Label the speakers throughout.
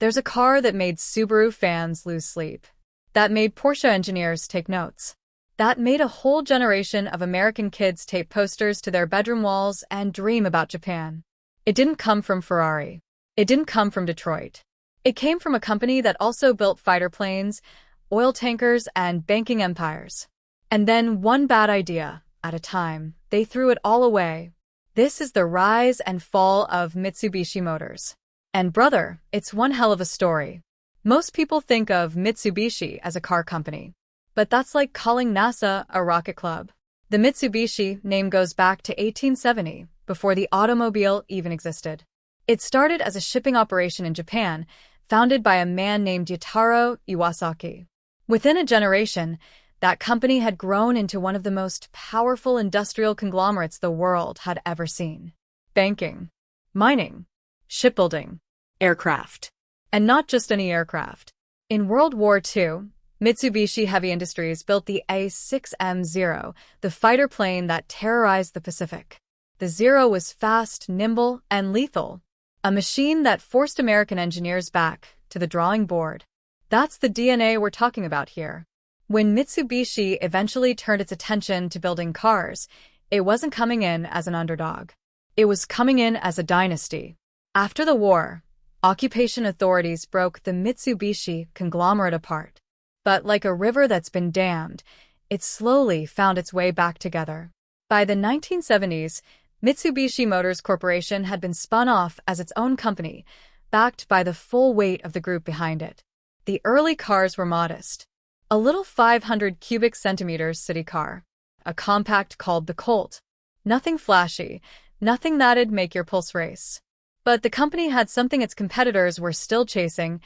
Speaker 1: There's a car that made Subaru fans lose sleep, that made Porsche engineers take notes, that made a whole generation of American kids tape posters to their bedroom walls and dream about Japan. It didn't come from Ferrari. It didn't come from Detroit. It came from a company that also built fighter planes, oil tankers, and banking empires. And then, one bad idea at a time, they threw it all away. This is the rise and fall of Mitsubishi Motors. And brother, it's one hell of a story. Most people think of Mitsubishi as a car company, but that's like calling NASA a rocket club. The Mitsubishi name goes back to 1870, before the automobile even existed. It started as a shipping operation in Japan, founded by a man named Yataro Iwasaki. Within a generation, that company had grown into one of the most powerful industrial conglomerates the world had ever seen. Banking, mining, shipbuilding, aircraft. And not just any aircraft. In World War II, Mitsubishi Heavy Industries built the A-6M-0, the fighter plane that terrorized the Pacific. The Zero was fast, nimble, and lethal, a machine that forced American engineers back to the drawing board. That's the DNA we're talking about here. When Mitsubishi eventually turned its attention to building cars, it wasn't coming in as an underdog. It was coming in as a dynasty. After the war, occupation authorities broke the Mitsubishi conglomerate apart. But like a river that's been dammed, it slowly found its way back together. By the 1970s, Mitsubishi Motors Corporation had been spun off as its own company, backed by the full weight of the group behind it. The early cars were modest. A little 500 cubic centimeters city car. A compact called the Colt. Nothing flashy, nothing that'd make your pulse race. But the company had something its competitors were still chasing: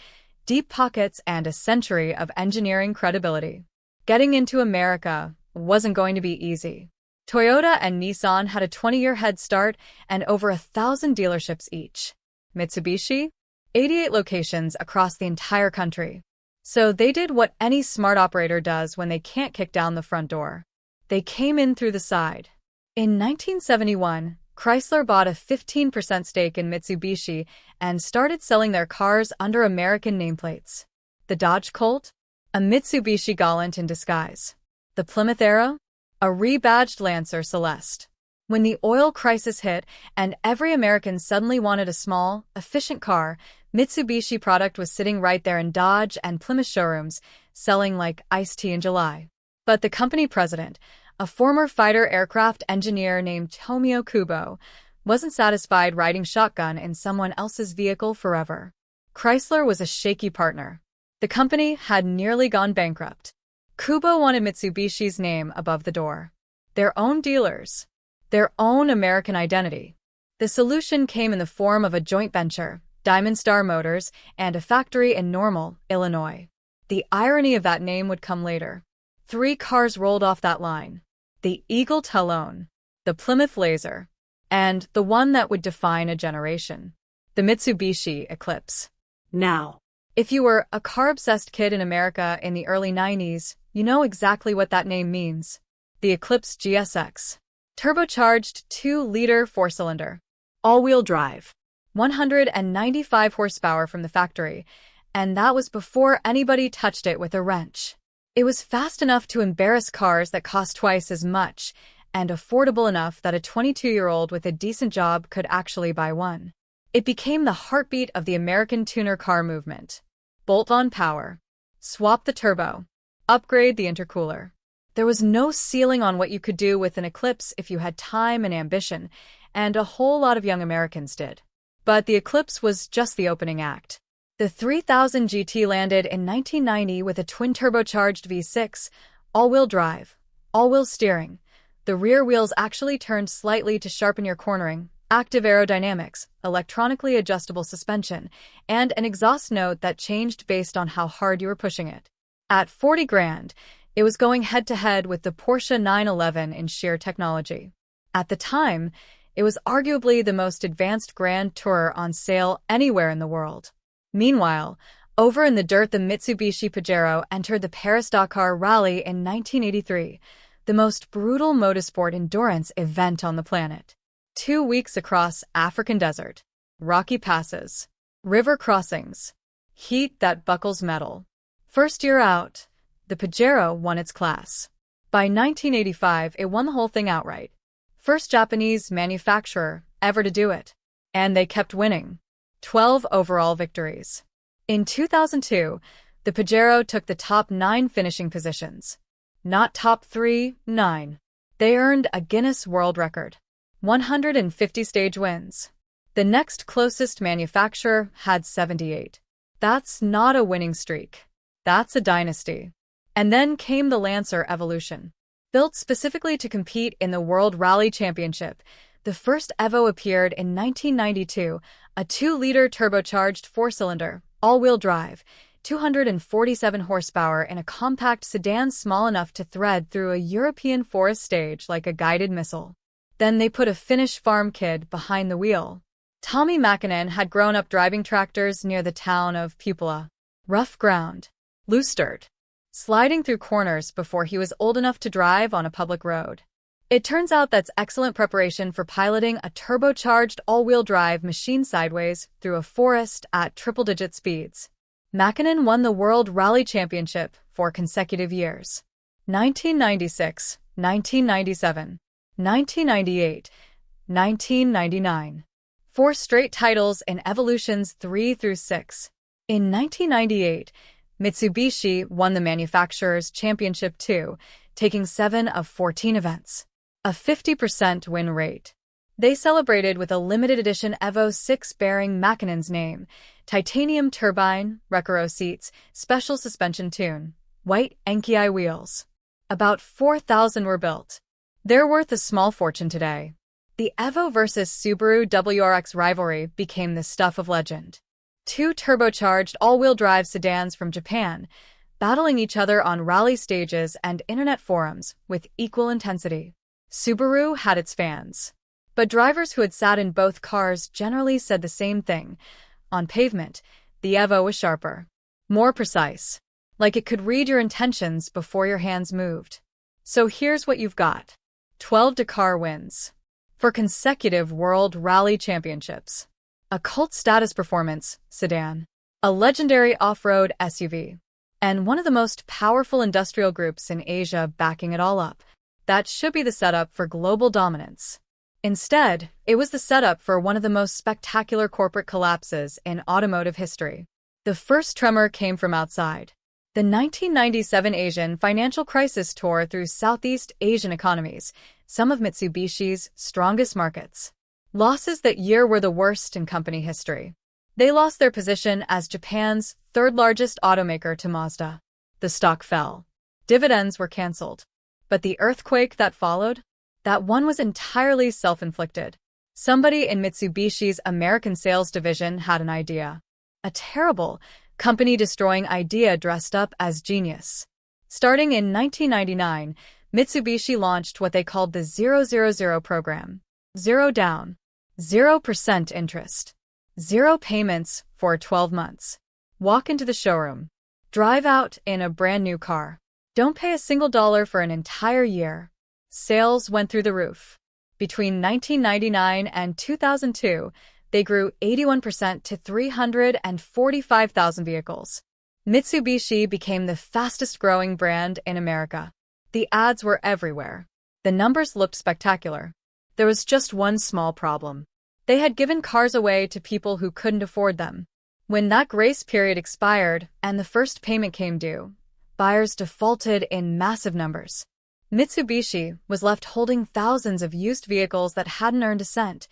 Speaker 1: deep pockets and a century of engineering credibility. Getting into America wasn't going to be easy. Toyota and Nissan had a 20-year head start and over 1,000 dealerships each. Mitsubishi? 88 locations across the entire country. So they did what any smart operator does when they can't kick down the front door. They came in through the side. In 1971, Chrysler bought a 15% stake in Mitsubishi and started selling their cars under American nameplates. The Dodge Colt? A Mitsubishi Galant in disguise. The Plymouth Arrow? A rebadged Lancer Celeste. When the oil crisis hit and every American suddenly wanted a small, efficient car, Mitsubishi product was sitting right there in Dodge and Plymouth showrooms, selling like iced tea in July. But the company president, a former fighter aircraft engineer named Tomio Kubo, wasn't satisfied riding shotgun in someone else's vehicle forever. Chrysler was a shaky partner. The company had nearly gone bankrupt. Kubo wanted Mitsubishi's name above the door. Their own dealers. Their own American identity. The solution came in the form of a joint venture, Diamond Star Motors, and a factory in Normal, Illinois. The irony of that name would come later. 3 cars rolled off that line. The Eagle Talon, the Plymouth Laser, and the one that would define a generation. The Mitsubishi Eclipse. Now, if you were a car-obsessed kid in America in the early 90s, you know exactly what that name means. The Eclipse GSX. Turbocharged 2-liter 4-cylinder. All-wheel drive. 195 horsepower from the factory, and that was before anybody touched it with a wrench. It was fast enough to embarrass cars that cost twice as much, and affordable enough that a 22-year-old with a decent job could actually buy one. It became the heartbeat of the American tuner car movement. Bolt-on power. Swap the turbo. Upgrade the intercooler. There was no ceiling on what you could do with an Eclipse if you had time and ambition, and a whole lot of young Americans did. But the Eclipse was just the opening act. The 3000 GT landed in 1990 with a twin-turbocharged V6, all-wheel drive, all-wheel steering. The rear wheels actually turned slightly to sharpen your cornering, active aerodynamics, electronically adjustable suspension, and an exhaust note that changed based on how hard you were pushing it. At 40 grand, it was going head-to-head with the Porsche 911 in sheer technology. At the time, it was arguably the most advanced Grand Tourer on sale anywhere in the world. Meanwhile, over in the dirt, the Mitsubishi Pajero entered the Paris-Dakar Rally in 1983, the most brutal motorsport endurance event on the planet. 2 weeks across African desert, rocky passes, river crossings, Heat that buckles metal. First year out, the Pajero won its class. By 1985, it won the whole thing outright. First Japanese manufacturer ever to do it. And they kept winning. 12 overall victories. In 2002, the Pajero took the top 9 finishing positions. Not top 3, 9. They earned a Guinness World Record. 150 stage wins. The next closest manufacturer had 78. That's not a winning streak. That's a dynasty. And then came the Lancer Evolution. Built specifically to compete in the World Rally Championship, the first Evo appeared in 1992, a 2-liter turbocharged 4-cylinder, all-wheel drive, 247 horsepower in a compact sedan small enough to thread through a European forest stage like a guided missile. Then they put a Finnish farm kid behind the wheel. Tommi Mäkinen had grown up driving tractors near the town of Pupila. Rough ground, loose dirt, sliding through corners before he was old enough to drive on a public road. It turns out that's excellent preparation for piloting a turbocharged all-wheel drive machine sideways through a forest at triple-digit speeds. Mäkinen won the World Rally Championship 4 consecutive years. 1996, 1997, 1998, 1999. 4 straight titles in Evolutions 3 through 6. In 1998, Mitsubishi won the Manufacturers' Championship 2, taking 7 of 14 events. A 50% win rate. They celebrated with a limited edition Evo 6 bearing Mäkinen's name, titanium turbine, Recaro seats, special suspension tune, white Enkei wheels. About 4,000 were built. They're worth a small fortune today. The Evo versus Subaru WRX rivalry became the stuff of legend. 2 turbocharged all-wheel drive sedans from Japan, battling each other on rally stages and internet forums with equal intensity. Subaru had its fans. But drivers who had sat in both cars generally said the same thing. On pavement, the Evo was sharper. More precise. Like it could read your intentions before your hands moved. So here's what you've got. 12 Dakar wins. 4 consecutive World Rally Championships. A cult status performance sedan. A legendary off-road SUV. And one of the most powerful industrial groups in Asia backing it all up. That should be the setup for global dominance. Instead, it was the setup for one of the most spectacular corporate collapses in automotive history. The first tremor came from outside. The 1997 Asian financial crisis tore through Southeast Asian economies, some of Mitsubishi's strongest markets. Losses that year were the worst in company history. They lost their position as Japan's third-largest automaker to Mazda. The stock fell. Dividends were canceled. But the earthquake that followed? That one was entirely self-inflicted. Somebody in Mitsubishi's American sales division had an idea. A terrible, company-destroying idea dressed up as genius. Starting in 1999, Mitsubishi launched what they called the 000 program. 0 down, 0% interest, 0 payments for 12 months. Walk into the showroom. Drive out in a brand new car. Don't pay a single dollar for an entire year. Sales went through the roof. Between 1999 and 2002, they grew 81% to 345,000 vehicles. Mitsubishi became the fastest-growing brand in America. The ads were everywhere. The numbers looked spectacular. There was just one small problem. They had given cars away to people who couldn't afford them. When that grace period expired and the first payment came due, buyers defaulted in massive numbers. Mitsubishi was left holding thousands of used vehicles that hadn't earned a cent,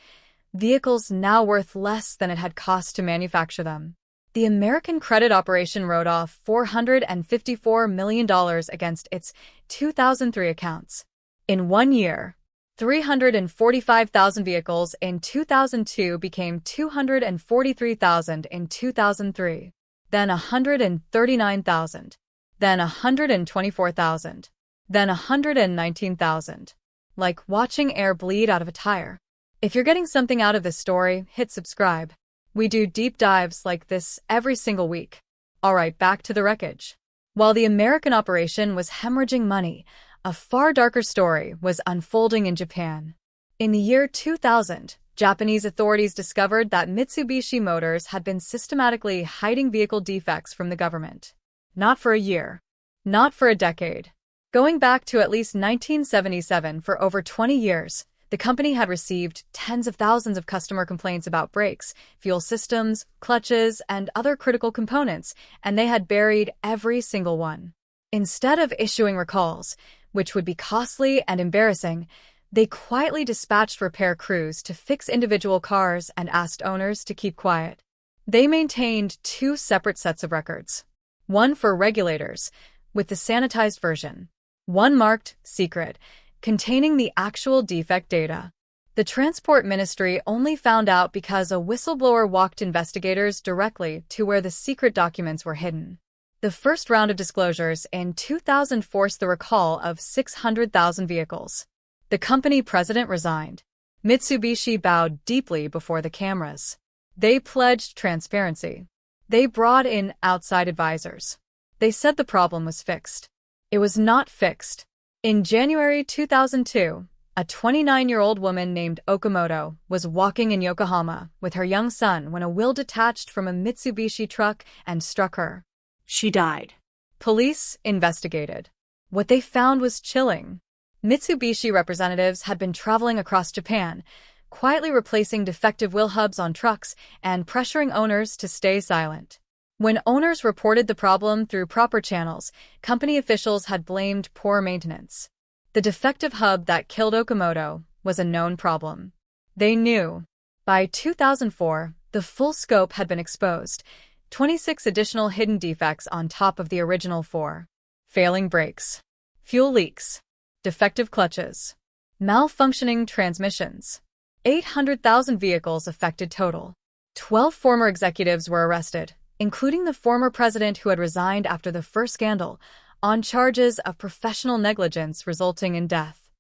Speaker 1: vehicles now worth less than it had cost to manufacture them. The American credit operation wrote off $454 million against its 2003 accounts. In 1 year, 345,000 vehicles in 2002 became 243,000 in 2003, then 139,000, then 124,000, then 119,000. Like watching air bleed out of a tire. If you're getting something out of this story, hit subscribe. We do deep dives like this every single week. Alright, back to the wreckage. While the American operation was hemorrhaging money, a far darker story was unfolding in Japan. In the year 2000, Japanese authorities discovered that Mitsubishi Motors had been systematically hiding vehicle defects from the government. Not for a year. Not for a decade. Going back to at least 1977, for over 20 years, the company had received tens of thousands of customer complaints about brakes, fuel systems, clutches, and other critical components, and they had buried every single one. Instead of issuing recalls, which would be costly and embarrassing, they quietly dispatched repair crews to fix individual cars and asked owners to keep quiet. They maintained two separate sets of records. One for regulators, with the sanitized version. One marked secret, containing the actual defect data. The Transport Ministry only found out because a whistleblower walked investigators directly to where the secret documents were hidden. The first round of disclosures in 2000 forced the recall of 600,000 vehicles. The company president resigned. Mitsubishi bowed deeply before the cameras. They pledged transparency. They brought in outside advisors. They said the problem was fixed. It was not fixed. In January 2002, a 29-year-old woman named Okamoto was walking in Yokohama with her young son when a wheel detached from a Mitsubishi truck and struck her. She died. Police investigated. What they found was chilling. Mitsubishi representatives had been traveling across Japan, quietly replacing defective wheel hubs on trucks and pressuring owners to stay silent. When owners reported the problem through proper channels, company officials had blamed poor maintenance. The defective hub that killed Okamoto was a known problem. They knew. By 2004, the full scope had been exposed, 26 additional hidden defects on top of the original 4. Failing brakes, fuel leaks, defective clutches, malfunctioning transmissions. 800,000 vehicles affected total. 12 former executives were arrested, including the former president who had resigned after the first scandal, on charges of professional negligence resulting in death.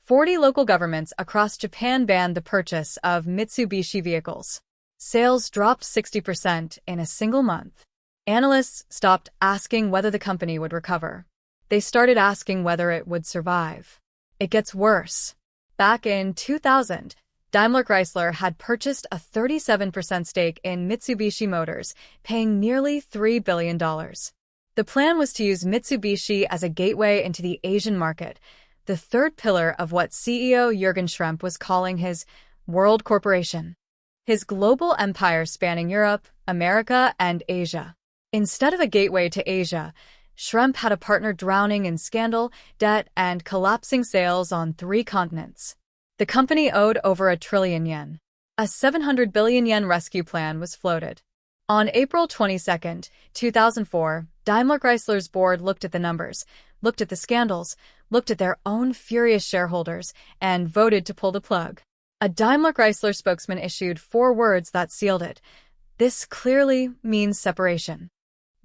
Speaker 1: 40 local governments across Japan banned the purchase of Mitsubishi vehicles. Sales dropped 60% in a single month. Analysts stopped asking whether the company would recover. They started asking whether it would survive. It gets worse. Back in 2000, Daimler-Chrysler had purchased a 37% stake in Mitsubishi Motors, paying nearly $3 billion. The plan was to use Mitsubishi as a gateway into the Asian market, the third pillar of what CEO Jürgen Schrempp was calling his world corporation, his global empire spanning Europe, America, and Asia. Instead of a gateway to Asia, Schrempp had a partner drowning in scandal, debt, and collapsing sales on 3 continents. The company owed over yen 1 trillion. A 700 billion yen rescue plan was floated. On April 22, 2004, Daimler-Chrysler's board looked at the numbers, looked at the scandals, looked at their own furious shareholders, and voted to pull the plug. A Daimler-Chrysler spokesman issued 4 words that sealed it. This clearly means separation.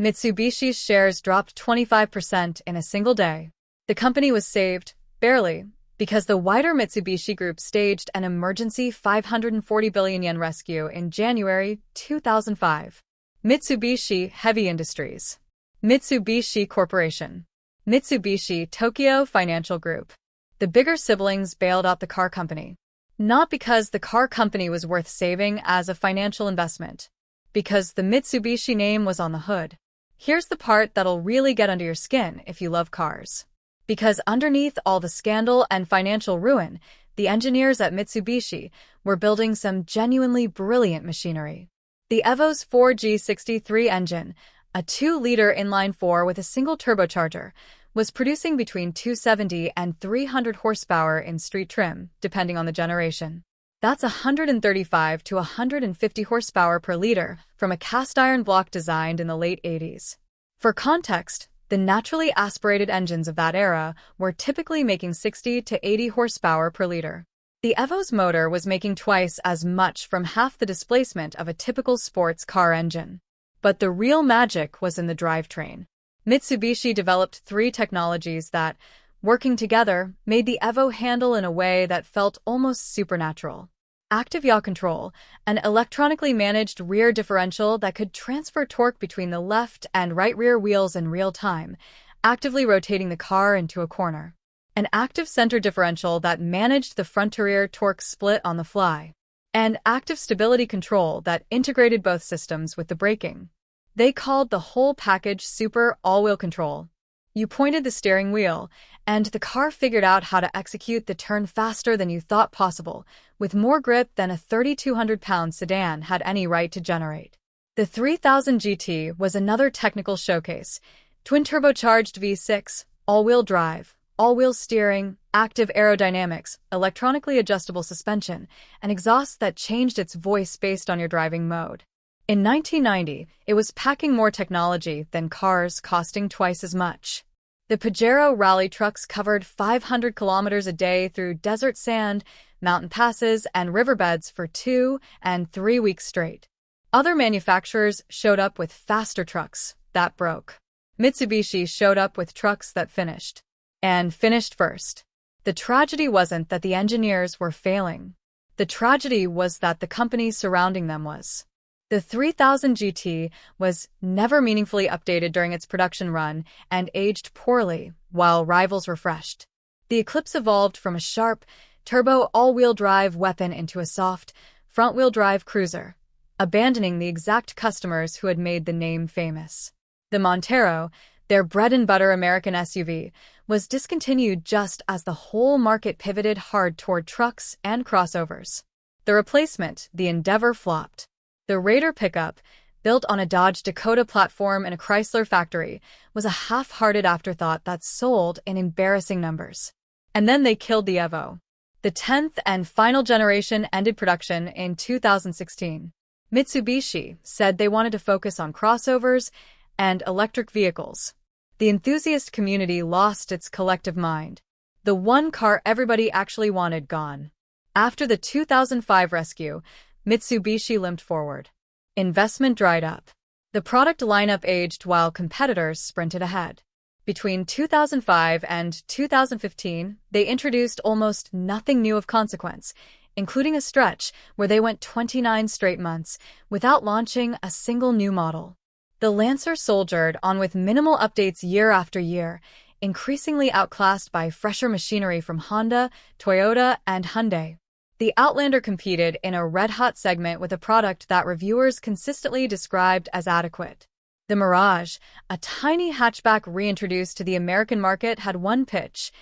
Speaker 1: Mitsubishi's shares dropped 25% in a single day. The company was saved, barely, because the wider Mitsubishi Group staged an emergency 540 billion yen rescue in January 2005. Mitsubishi Heavy Industries. Mitsubishi Corporation. Mitsubishi Tokyo Financial Group. The bigger siblings bailed out the car company. Not because the car company was worth saving as a financial investment, because the Mitsubishi name was on the hood. Here's the part that'll really get under your skin if you love cars. Because underneath all the scandal and financial ruin, the engineers at Mitsubishi were building some genuinely brilliant machinery. The Evo's 4G63 engine, a 2-liter inline-4 with a single turbocharger, was producing between 270 and 300 horsepower in street trim, depending on the generation. That's 135 to 150 horsepower per liter from a cast-iron block designed in the late 80s. For context, the naturally aspirated engines of that era were typically making 60 to 80 horsepower per liter. The Evo's motor was making twice as much from half the displacement of a typical sports car engine. But the real magic was in the drivetrain. Mitsubishi developed 3 technologies that, working together, made the Evo handle in a way that felt almost supernatural. Active yaw control, an electronically managed rear differential that could transfer torque between the left and right rear wheels in real time, actively rotating the car into a corner. An active center differential that managed the front-to-rear torque split on the fly. and active stability control that integrated both systems with the braking. They called the whole package Super All-Wheel Control. You pointed the steering wheel, and the car figured out how to execute the turn faster than you thought possible, with more grip than a 3,200-pound sedan had any right to generate. The 3000 GT was another technical showcase. Twin-turbocharged V6, all-wheel drive, all-wheel steering, active aerodynamics, electronically adjustable suspension, and exhaust that changed its voice based on your driving mode. In 1990, it was packing more technology than cars costing twice as much. The Pajero rally trucks covered 500 kilometers a day through desert sand, mountain passes, and riverbeds for 2 and 3 weeks straight. Other manufacturers showed up with faster trucks that broke. Mitsubishi showed up with trucks that finished. And finished first. The tragedy wasn't that the engineers were failing. The tragedy was that the company surrounding them was. The 3000 GT was never meaningfully updated during its production run and aged poorly while rivals refreshed. The Eclipse evolved from a sharp, turbo all-wheel drive weapon into a soft, front-wheel drive cruiser, abandoning the exact customers who had made the name famous. The Montero, their bread-and-butter American SUV, was discontinued just as the whole market pivoted hard toward trucks and crossovers. The replacement, the Endeavor, flopped. The Raider pickup, built on a Dodge Dakota platform in a Chrysler factory, was a half-hearted afterthought that sold in embarrassing numbers. And then they killed the Evo. The 10th and final generation ended production in 2016. Mitsubishi said they wanted to focus on crossovers and electric vehicles. The enthusiast community lost its collective mind. The one car everybody actually wanted gone. After the 2005 rescue, Mitsubishi limped forward. Investment dried up. The product lineup aged while competitors sprinted ahead. Between 2005 and 2015, they introduced almost nothing new of consequence, including a stretch where they went 29 straight months without launching a single new model. The Lancer soldiered on with minimal updates year after year, increasingly outclassed by fresher machinery from Honda, Toyota, and Hyundai. The Outlander competed in a red-hot segment with a product that reviewers consistently described as adequate. The Mirage, a tiny hatchback reintroduced to the American market, had one pitch: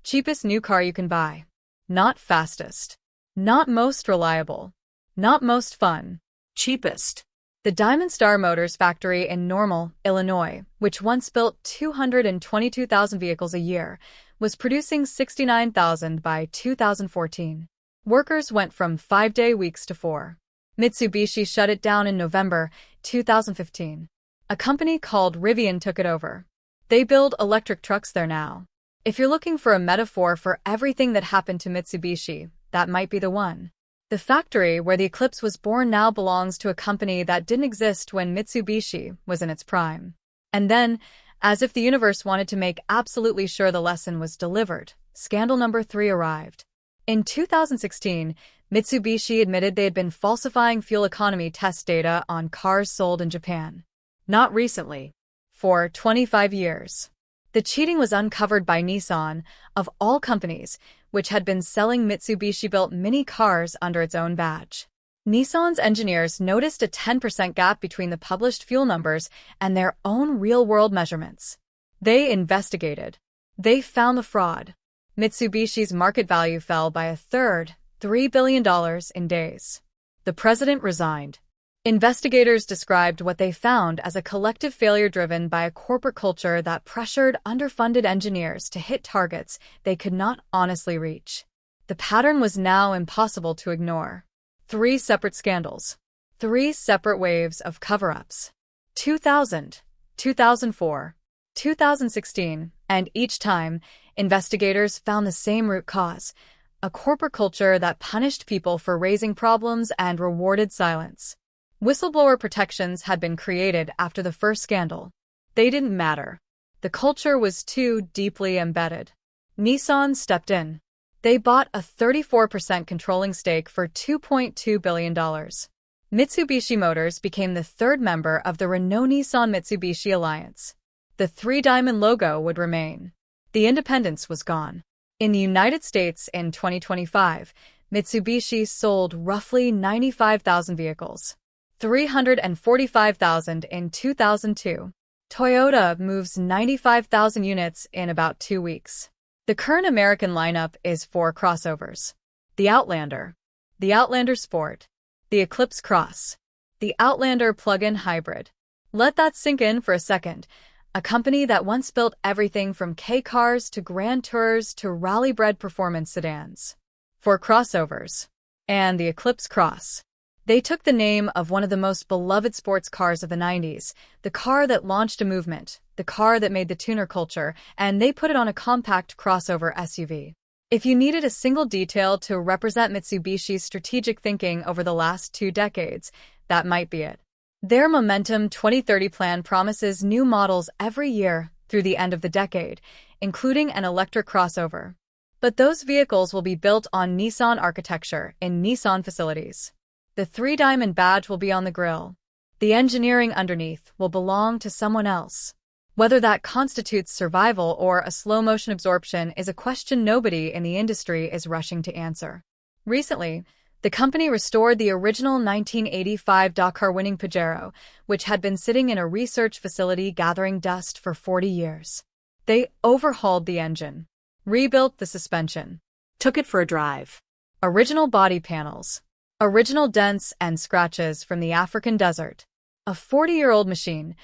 Speaker 1: cheapest new car you can buy. Not fastest. Not most reliable. Not most fun. Cheapest. The Diamond Star Motors factory in Normal, Illinois, which once built 222,000 vehicles a year, was producing 69,000 by 2014. Workers went from 5-day weeks to 4. Mitsubishi shut it down in November 2015. A company called Rivian took it over. They build electric trucks there now. If you're looking for a metaphor for everything that happened to Mitsubishi, that might be the one. The factory where the Eclipse was born now belongs to a company that didn't exist when Mitsubishi was in its prime. And then, as if the universe wanted to make absolutely sure the lesson was delivered, scandal number 3 arrived. In 2016, Mitsubishi admitted they had been falsifying fuel economy test data on cars sold in Japan. Not recently. For 25 years. The cheating was uncovered by Nissan, of all companies, which had been selling Mitsubishi-built mini cars under its own badge. Nissan's engineers noticed a 10% gap between the published fuel numbers and their own real-world measurements. They investigated. They found the fraud. Mitsubishi's market value fell by a third, $3 billion in days. The president resigned. Investigators described what they found as a collective failure driven by a corporate culture that pressured underfunded engineers to hit targets they could not honestly reach. The pattern was now impossible to ignore. 3 separate scandals. 3 separate waves of cover-ups. 2000, 2004, 2016, and each time, investigators found the same root cause: a corporate culture that punished people for raising problems and rewarded silence. Whistleblower protections had been created after the first scandal. They didn't matter. The culture was too deeply embedded. Nissan stepped in. They bought a 34% controlling stake for $2.2 billion. Mitsubishi Motors became the 3rd member of the Renault-Nissan-Mitsubishi alliance. The 3-diamond logo would remain. The independence was gone. In the United States in 2025, Mitsubishi sold roughly 95,000 vehicles, 345,000 in 2002. Toyota moves 95,000 units in about 2 weeks. The current American lineup is 4 crossovers: the Outlander, the Outlander Sport, the Eclipse Cross, the Outlander plug-in hybrid. Let that sink in for a second. A company that once built everything from K-cars to Grand Tours to rally-bred performance sedans. 4 crossovers. And the Eclipse Cross. They took the name of one of the most beloved sports cars of the 90s, the car that launched a movement, the car that made the tuner culture, and they put it on a compact crossover SUV. If you needed a single detail to represent Mitsubishi's strategic thinking over the last 2 decades, that might be it. Their Momentum 2030 plan promises new models every year through the end of the decade, including an electric crossover. But those vehicles will be built on Nissan architecture in Nissan facilities. The 3-diamond badge will be on the grille. The engineering underneath will belong to someone else. Whether that constitutes survival or a slow-motion absorption is a question nobody in the industry is rushing to answer. Recently, the company restored the original 1985 Dakar-winning Pajero, which had been sitting in a research facility gathering dust for 40 years. They overhauled the engine, rebuilt the suspension, took it for a drive. Original body panels, original dents and scratches from the African desert. A 40-year-old machine,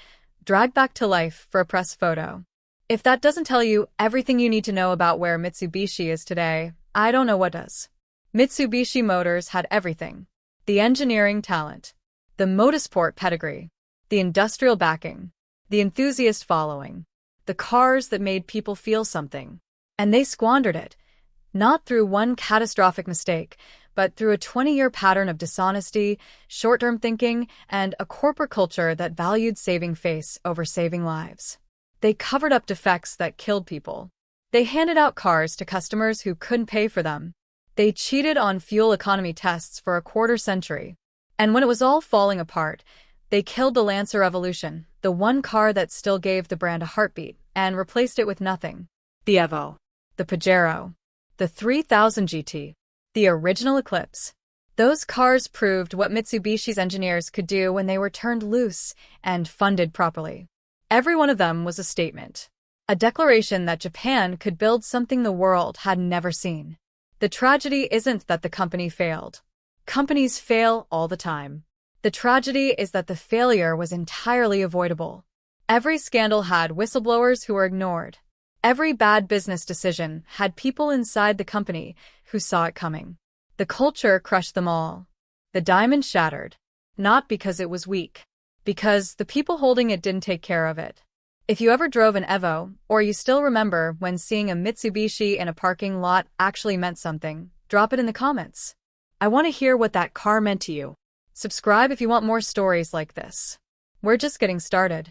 Speaker 1: dragged back to life for a press photo. If that doesn't tell you everything you need to know about where Mitsubishi is today, I don't know what does. Mitsubishi Motors had everything: the engineering talent, the motorsport pedigree, the industrial backing, the enthusiast following, the cars that made people feel something. And they squandered it, not through one catastrophic mistake, but through a 20-year pattern of dishonesty, short-term thinking, and a corporate culture that valued saving face over saving lives. They covered up defects that killed people. They handed out cars to customers who couldn't pay for them. They cheated on fuel economy tests for a quarter century. And when it was all falling apart, they killed the Lancer Evolution, the one car that still gave the brand a heartbeat, and replaced it with nothing. The Evo, the Pajero, the 3000 GT, the original Eclipse. Those cars proved what Mitsubishi's engineers could do when they were turned loose and funded properly. Every one of them was a statement, a declaration that Japan could build something the world had never seen. The tragedy isn't that the company failed. Companies fail all the time. The tragedy is that the failure was entirely avoidable. Every scandal had whistleblowers who were ignored. Every bad business decision had people inside the company who saw it coming. The culture crushed them all. The diamond shattered, not because it was weak, because the people holding it didn't take care of it. If you ever drove an Evo, or you still remember when seeing a Mitsubishi in a parking lot actually meant something, drop it in the comments. I want to hear what that car meant to you. Subscribe if you want more stories like this. We're just getting started.